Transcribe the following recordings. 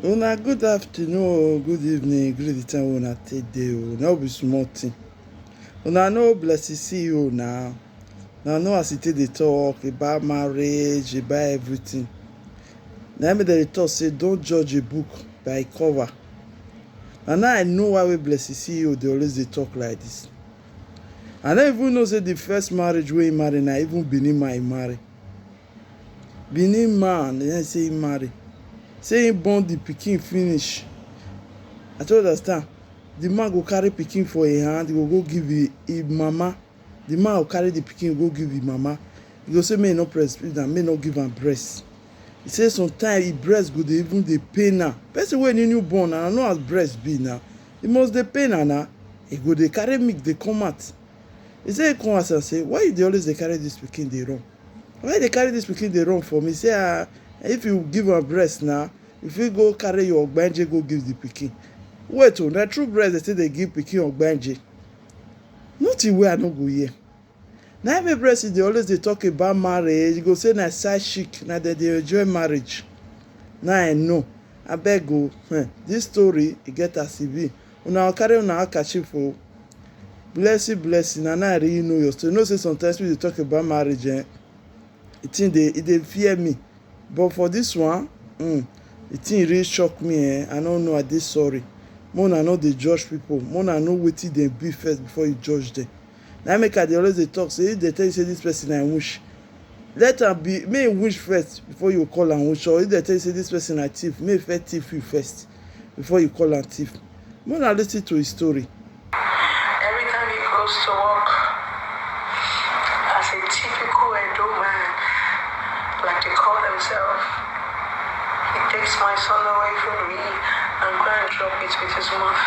Una good afternoon, good evening, great time una take day o. No be small thing. Una know blessy CEO now. Now know as e take dey talk about marriage, about everything. Na me dey talk say don't judge a book by e cover. And now I know why we blessy CEO dey always dey talk like this. I no even know say the first marriage wey he marry na even Benin man he marry. Benin man, dem say he marry. Say him born the pikin finish. I don't understand. The man go carry pikin for him hand, he go give him mama. The man go carry the pikin go give him mama. He go say may he no breastfeed am, may he no give am breast. He say sometimes him breast go dey even dey pain am. Person wey new born and I know as breast be now, e must dey pain am na. He go dey carry milk dey come out. He say he come out and say, why you dey always dey carry this pikin dey run? Why you dey carry this pikin dey run for me? Say if you give am breast now, you fit go carry your ogbanje go give the pikin. Wait o, na true breast dey say dey give pikin ogbanje. Nothing wey I no go hear. Na every breast dey always dey talk about marriage. You go say na side chick, na dem dey enjoy marriage. Now I know. Abeg o, this story e get as e be. Una go carry una handkerchief o. Blessy, na now I really know your story. You know say sometimes we dey talk about marriage, the thing dey fear me. But for this one, the thing really shock me. I no know, I dey sorry. Make una no dey judge people. Make una know wetin dem be first before you judge them. Na make I dey always dey talk say if they tell you say this person na wish, let am be, make him wish first before you call am wish. Or if they tell you say this person na thief, make him first thief you first before you call am thief. Make una lis ten to his story. Every time he goes to work, as a typical Edo man, like they call themselves, he takes my son away from me and go and drop it with his mouth.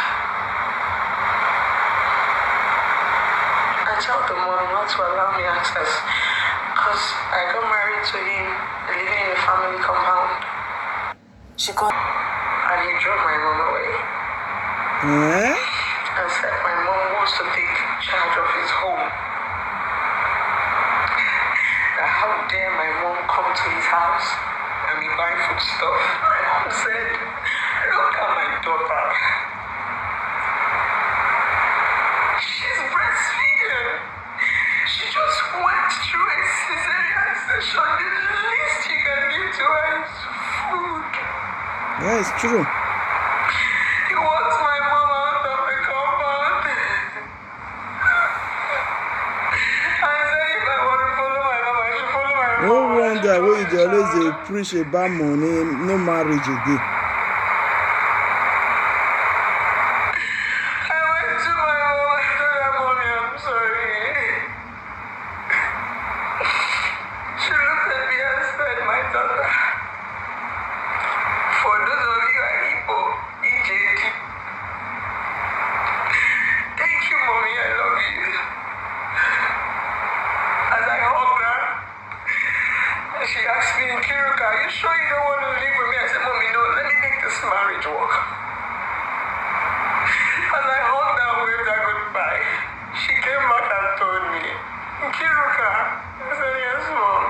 I tell the mom not to allow me access because I got married to him living in a family compound. And he drove my mom away. And said my mom wants to take charge of his home. Now how dare my mom come to his house and be buying food stuff? My mom said, look at my daughter. She's breastfeeding. She just went through a cesarean session. The least you can give to her is food. Yeah, it's true. He wants my mom out of the compound. I said if I want to follow my mom, I should follow my mom. No wonder wey you dey always dey preach about money, no marriage again. I went to my mom and told her, Mommy, I'm sorry. She looked at me and said, my daughter, for those of you at Igbo, EJD, thank you, Mommy, I love you. As I hugged her, she asked me, Kiruka, are you sure you don't want to live with me? I said, Mommy, no, let me make this marriage work. As I hugged her and waved her goodbye, she came back and told me, Kiruka, I said, yes, Mom.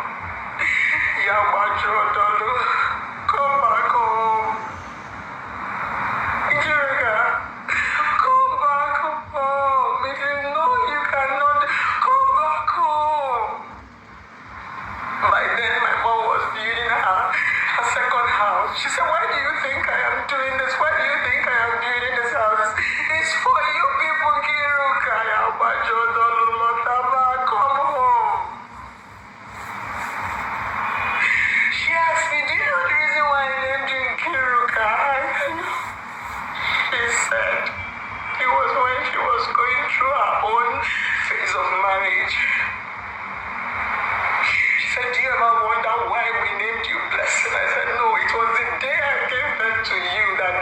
Yabajo Dolo, come back home. Kiruka, come back home. If you know you cannot, come back home. By then, my mom was building her second house. She said, why do you think I am doing this? Why do you think I am building this house? It's for you people, Kiruka. Yabajo Dolo, Lotaba, come home. She asked me, do you know the reason why I named you Kiruka? She said it was when she was going through her own phase of marriage. She said, do you ever wonder why we named you Blessing? I said, no, it was the day I gave birth to you that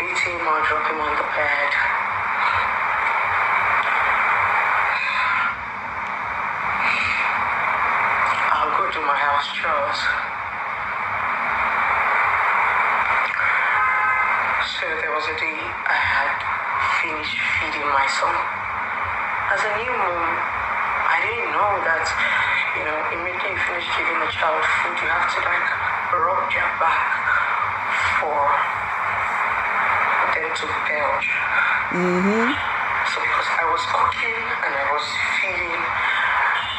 beat him or drop him on the bed. I'll go do my house chores. So there was a day I had finished feeding my son. As a new mom, I didn't know that, immediately you finish giving the child food, you have to rub their back for them to belch. So because I was cooking and I was feeding,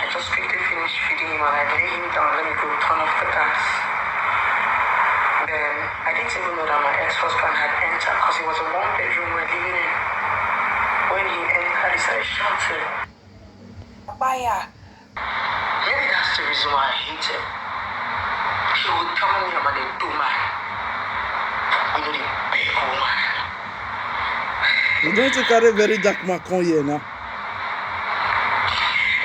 I just quickly finished feeding him and I lay him down, let me go turn off the gas. Then I didn't even know that my ex-husband had entered because it was a one-bedroom we're living in. When he entered, he started shouting, "Fire!" Maybe that's the reason why I hate him. He would tell me I'm a do man. We know the big woman. You don't carry very dark Macron here now.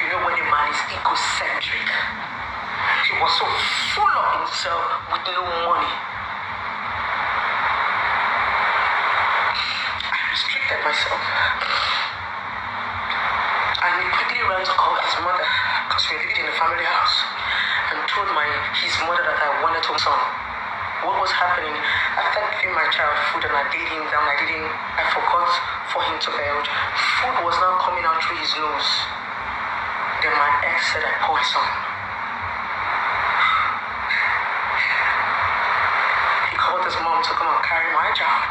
You know when a man is egocentric, he was so full of himself with no money. I restricted myself. And he quickly ran to call his mother, because we lived in a family house, and told his mother that I wanted to son. What was happening? After giving my child food and I laid him down, I forgot for him to belch. Food was now coming out through his nose. Then my ex said I poisoned. He called his mom to come and carry my child.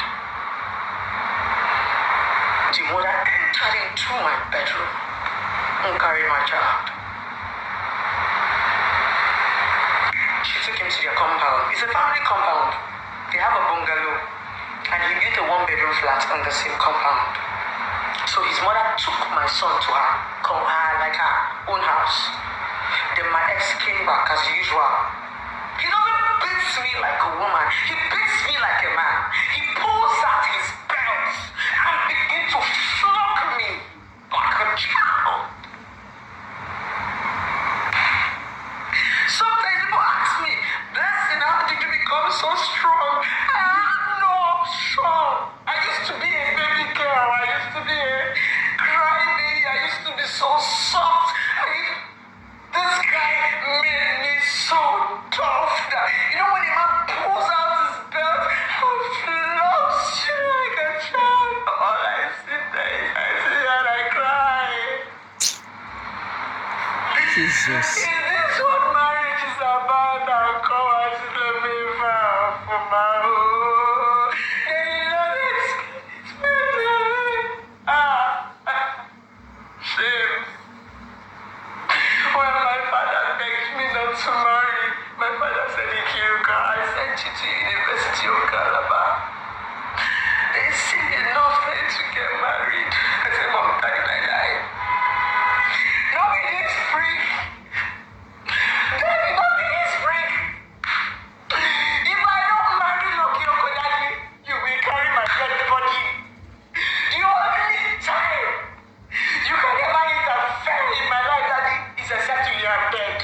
The mother entered into my bedroom and carried my child. She took him to their compound. It's a family compound. They have a bungalow. And he built a one-bedroom flat on the same compound. So his mother took my son to her own house. Then my ex came back as usual. He doesn't beat me like a woman. He beats me like a man. He pulls out his belt and begins to flog me like a child. Sometimes people ask me, "Blessy, how did you become so strong?" I'm not strong. I used to be a baby girl. I used to be a crybaby. I used to be so soft. This guy made me so tough that, when a man pulls out his belt and flops you like a child, all I sit there, I sit and I cry. Jesus. Is this what marriage is about? Now come and slap me for my own. And you know this. Shame. When my father begged me not to marry, my father said, "Ikiruka, I sent you to University of Calabar. They see enough for you to get married." I said, "Mom, die. Nobody is free. Daddy, nobody is free. If I don't marry Loki Okodadi, you will carry my dead body. The only time you can ever interfere in my life, Daddy, is except you are dead.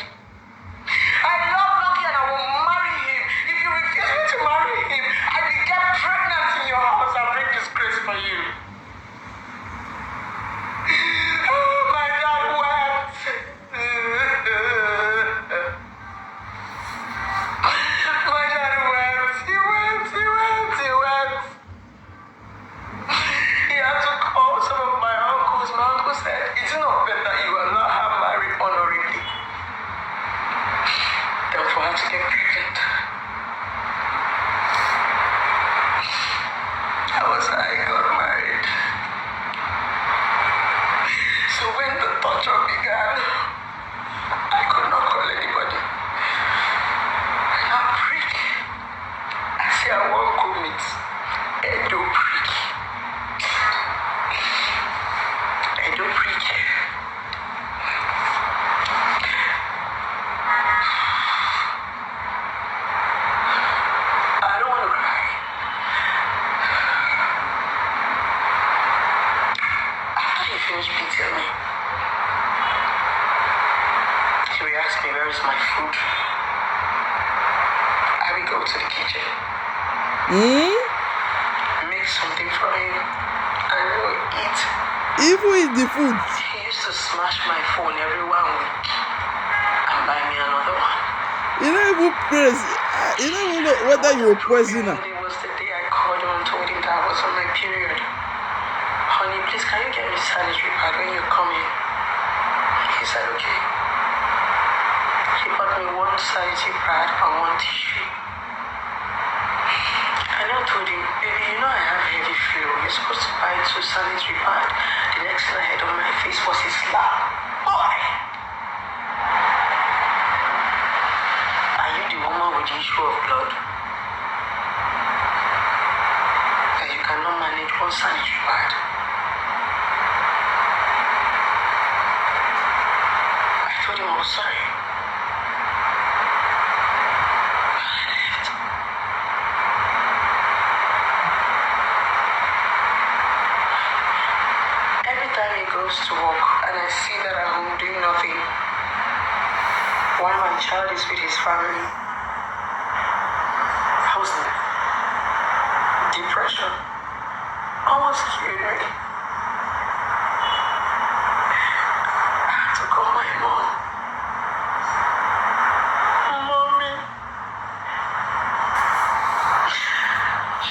I love Loki and I will marry him. If you refuse me to marry him, I will get pregnant in your house and bring disgrace for you." My dad wept. My dad wept. He wept. He had to call some of my uncles. My uncle said, "It's not better you allow her marry honorably than for her to get pregnant." That was how I got married. So when the torture began, I could not call anybody. Now prick. I say I won't commit. Edo prick. I don't want to cry. After he finished beating me, he will ask me, "Where is my food?" I will go to the kitchen, mix Even eat the food. He used to smash my phone every 1 week and buy me another one. You don't even praise. You don't even know whether you were poisoner. It was the day I called him and told him that I was on my period. Honey, please, can you get me sanitary pad when you're coming? He said, okay. He bought me 1 sanitary pad and 1 tissue. I now told him, baby, you know I have heavy flu. You're supposed to buy 2 sanitary pads. The next thing I had on my face was his slap. Boy! Are you the woman with the issue of blood? That you cannot manage 1 sanitary pad? I told him I was sorry. To work and I see that I'm home doing nothing while my child is with his family. I was depression almost killed me. I had to call my mom. Mommy.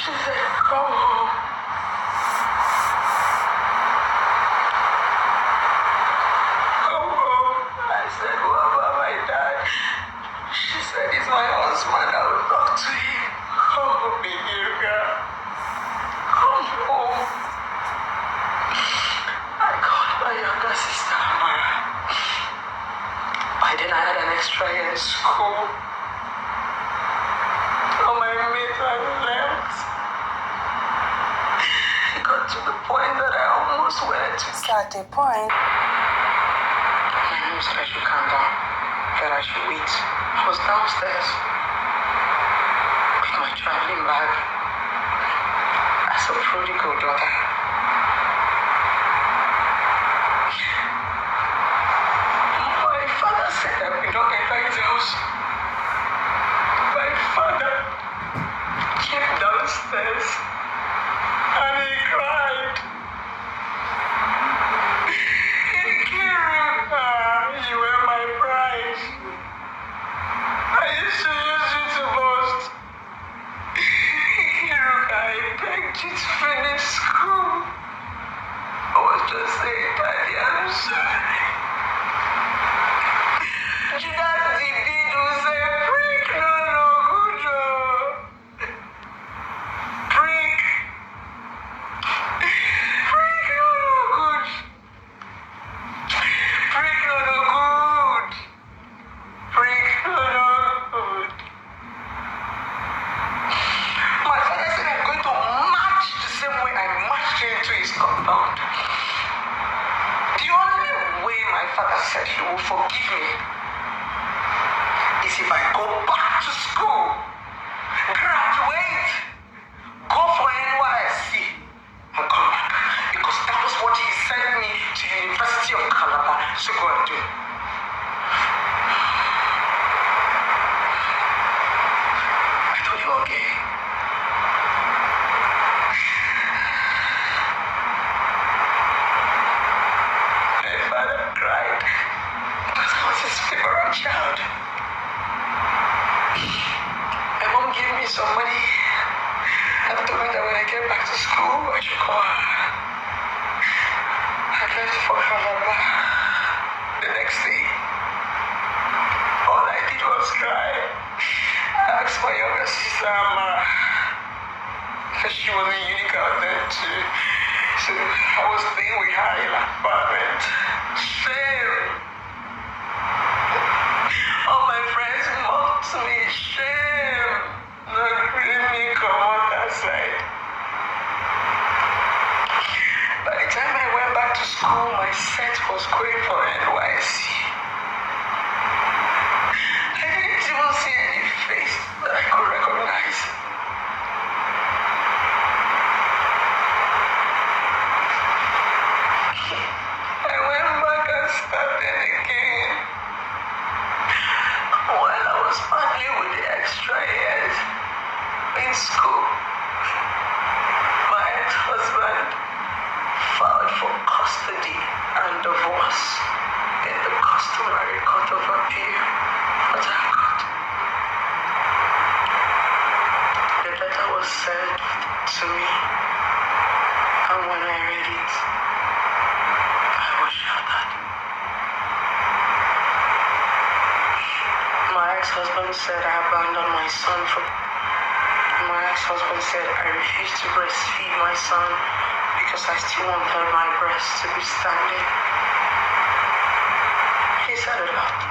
She said, come home. My husband, I will talk to him. Oh, baby girl. Come home. I called my younger sister, Amara. By then I had an extra year in school. All my mates had left. It got to the point that I almost went to start a point. My mom said I should calm down, that I should wait. I was downstairs with my traveling bag as a prodigal daughter. My father said I will not enter his house. My father came downstairs and he cried. You were my bride. I used to use you to boast. I begged you to finish school. I was just saying, Daddy, I'm sorry. That's the deed who said, prick, no, good job. Prick. Prick, no, good. Prick, no, good. Prick, no, good. My father said I'm going to march the same way I marched into his compound. The only way my father said he will forgive me is if I go back to school, graduate, go for NYSC, and come back. Because that was what he sent me to the University of Calabar to go and do. I told him, okay. My father cried because I was his favorite child. My mom gave me some money and told me that when I get back to school, I should call her. I left for Calabar the next day. All I did was cry. I asked my younger sister, Amara, because she was in uni then too. So I was staying with her in an apartment. Shame. All my friends mocked me. Shame. Not really me come out that side. By the time I went back to school, my set was going for NYC. I didn't even see any face that I could recognize. I went back and started again. While I was battling with the extra years in school, my ex-husband filed for custody and divorce in the customary court of appeal, Port Harcourt. The letter was sent to me, and when I read it, I was shattered. My ex-husband said I abandoned my son for... My ex-husband said I refused to breastfeed my son because I still wanted my breast to be standing. He said a lot.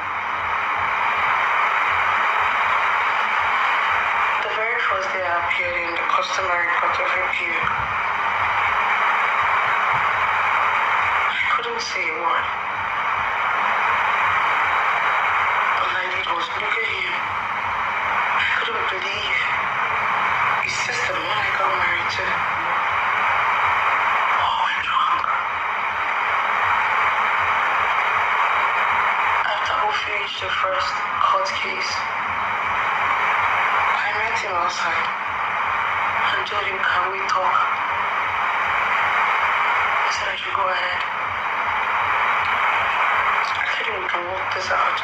The very first day I appeared in the customary court of appeal, I couldn't say a word. All I did was look at him. I couldn't believe his sister, the one I got married to. Oh, we're drunk. After we finished the first court case, I met him outside and told him, can we talk? He said I should go ahead. I told him we can work this out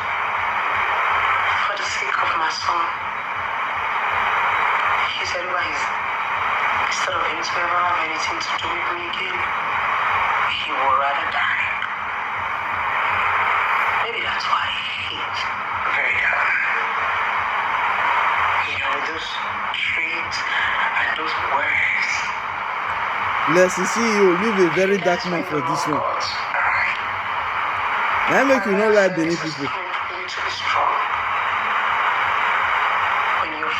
for the sake of my son. He said, instead of him to ever have anything to do with me again, he would rather die. Maybe that's why I hate a very young man. You know, those traits and those words. Blessy CEO, leave a very dark man for this one. I make you not like Benin people. You need to be strong. When you're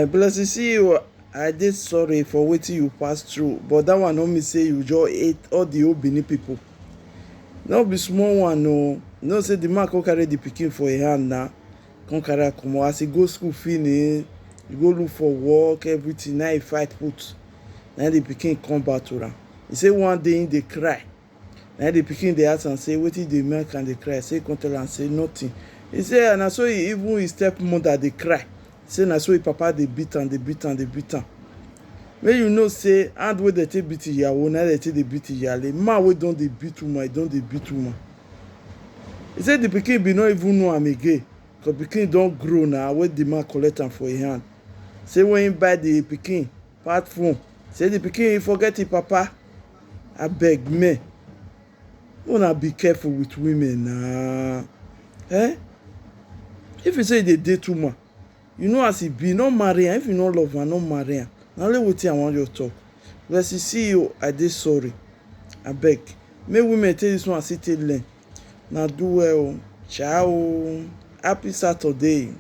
Blessy CEO, I did sorry for wetin you pass through, but that one no mean say you just hate all the old Benin people. No be small one, no. No say the man come carry the pikin for a hand now. Come carry come as he go school finish, you go look for work, everything. Now he fight put. Now the pikin come back to am. He say one day he dey cry. Now the pikin dey ask am say wetin dey make am dey cry. Say come tell am say nothing. He say na so even his stepmother dey cry. Say na so his papa dey beat am. Make you know say hand wey dey take beat iyawo na dey take dey beat iyale. Man wey don dey beat woman, he don dey beat woman. He say the pikin bin no even know am again, cause pikin don grow now wey the man collect am for him hand. Say when he buy the pikin part phone, say the pikin he forget him papa. Abeg me, una be careful with women na. If you say they date woman, you know as e be, no marry am. If you no love am, no marry am. Na only wetin I wan you talk. Blessy CEO, I dey sorry. Abeg, make women take this one still take learn. Na do well. Ciao. Happy Saturday.